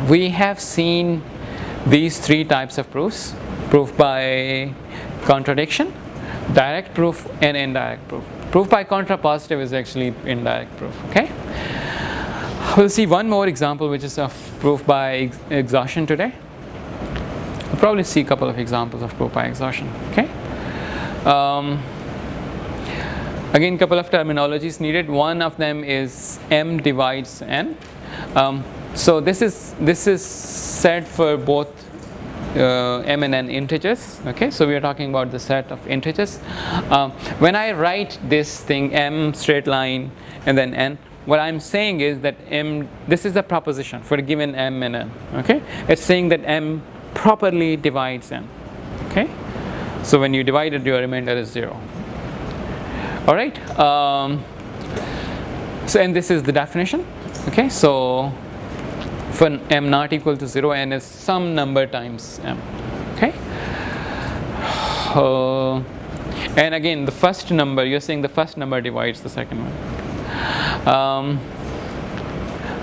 We have seen these three types of proofs: proof by contradiction, direct proof, and indirect proof. Proof by contrapositive is actually indirect proof. Okay, we'll see one more example, which is of proof by exhaustion today. We'll probably see a couple of examples of proof by exhaustion. Okay. Again, couple of terminologies needed. One of them is M divides N. So this is set for both M and N integers. Okay, so we are talking about the set of integers. When I write this thing M straight line and then N, what I'm saying is that M, this is a proposition for a given M and N. Okay, it's saying that M properly divides N. Okay, so when you divide it, your remainder is 0. All right. So and this is the definition. Okay, so for M not equal to 0, N is some number times M. Okay. And again, the first number, you're saying the first number divides the second one.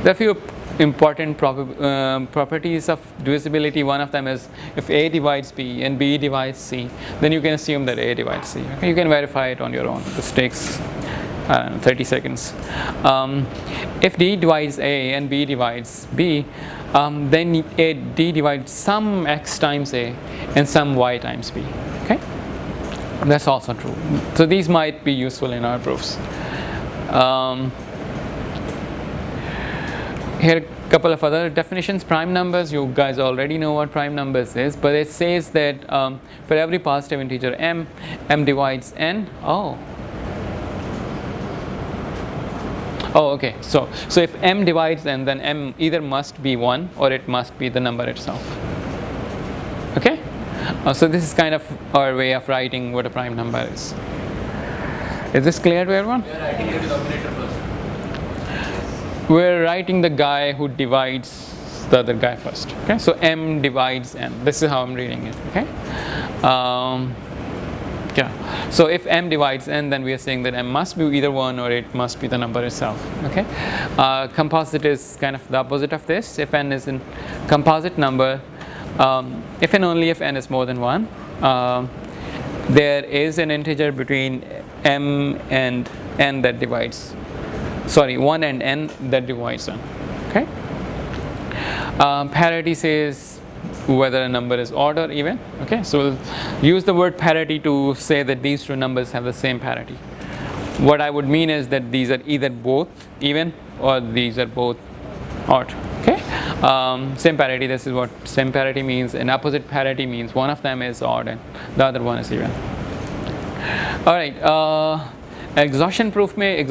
There are few important properties of divisibility. One of them is if A divides B and B divides C, then you can assume that A divides C. Okay? You can verify it on your own. This takes 30 seconds. If D divides A and B divides B, then D divides some X times A and some Y times B. Okay, that's also true. So these might be useful in our proofs. Here a couple of other definitions. Prime numbers, you guys already know what prime numbers is, but it says that for every positive integer M, M divides N. Oh, okay. So if M divides N, then M either must be 1 or it must be the number itself. Okay? So this is kind of our way of writing what a prime number is. Is this clear to everyone? We are writing the denominator first. We're writing the guy who divides the other guy first. Okay? So M divides N. This is how I'm reading it. Okay? Yeah. So if M divides N, then we are saying that M must be either 1 or it must be the number itself. Okay. Composite is kind of the opposite of this. If N is a composite number, if and only if N is more than 1, there is an integer between M and N that divides. Sorry, 1 and N that divides N. Okay. Parity says whether a number is odd or even. Okay, so we'll use the word parity to say that these two numbers have the same parity. What I would mean is that these are either both even or these are both odd. Okay, same parity, this is what same parity means, and opposite parity means one of them is odd and the other one is even. Alright, exhaustive proofs may,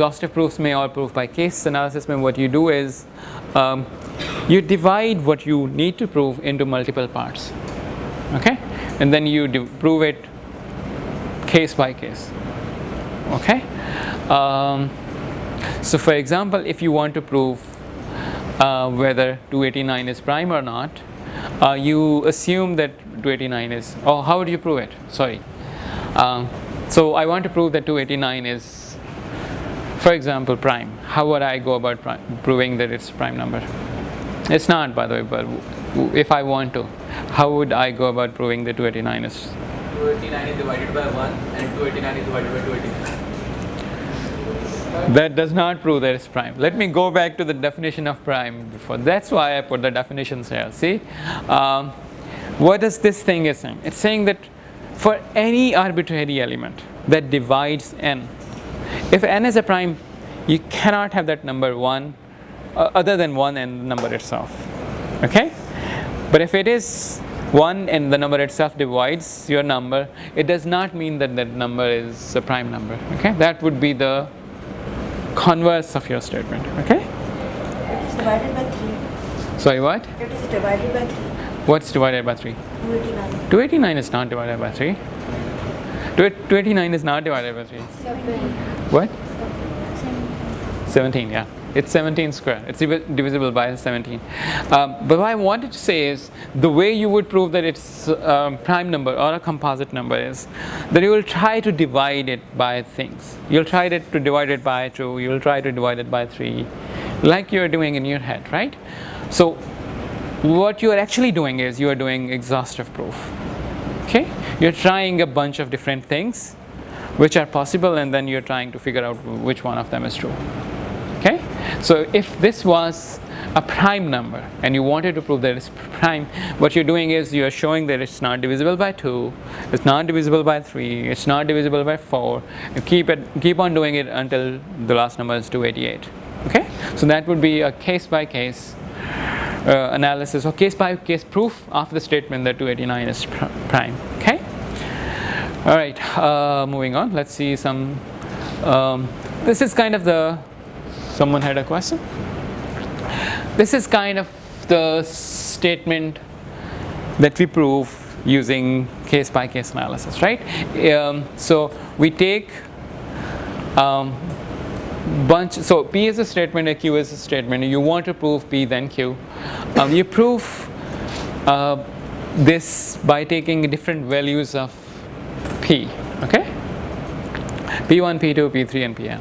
or proof by case analysis may, what you do is you divide what you need to prove into multiple parts. Okay, and then you prove it case by case. Okay, so for example, if you want to prove whether 289 is prime or not, you assume that 289 is, oh, how would you prove it? Sorry. So I want to prove that 289 is, for example, prime. How would I go about proving that it's a prime number? It's not, by the way, but if I want to, how would I go about proving that 289 is? 289 is divided by 1 and 289 is divided by 289. That does not prove that it's prime. Let me go back to the definition of prime before. That's why I put the definitions here. See, what does this thing is saying? It's saying that for any arbitrary element that divides n, if n is a prime, you cannot have that number 1 other than 1 and the number itself. Okay, but if it is 1 and the number itself divides your number, it does not mean that that number is a prime number. Okay, that would be the converse of your statement. Okay, It is divided by 3. sorry, what? It is divided by 3. What's divided by 3? 289. 289 is not divided by 3. 289 is not divided by 3. 17. What? 17, yeah. It's 17 square. It's divisible by 17. But what I wanted to say is the way you would prove that it's a prime number or a composite number is that you will try to divide it by things. You'll try to divide it by 2. You'll try to divide it by 3. like you're doing in your head, right? So what you are actually doing is you are doing exhaustive proof. Okay, you're trying a bunch of different things which are possible, and then you're trying to figure out which one of them is true. Okay, so if this was a prime number and you wanted to prove that it's prime, what you're doing is you're showing that it's not divisible by 2, it's not divisible by 3, it's not divisible by 4, and keep on doing it until the last number is 288. Okay, so that would be a case by case analysis or case by case proof of the statement that 289 is prime. Okay, all right, moving on, let's see some this is kind of the someone had a question. This is kind of the statement that we prove using case by case analysis, right? So we take so P is a statement and Q is a statement. You want to prove P then Q. You prove this by taking different values of P, okay? P1, P2, P3 and Pn.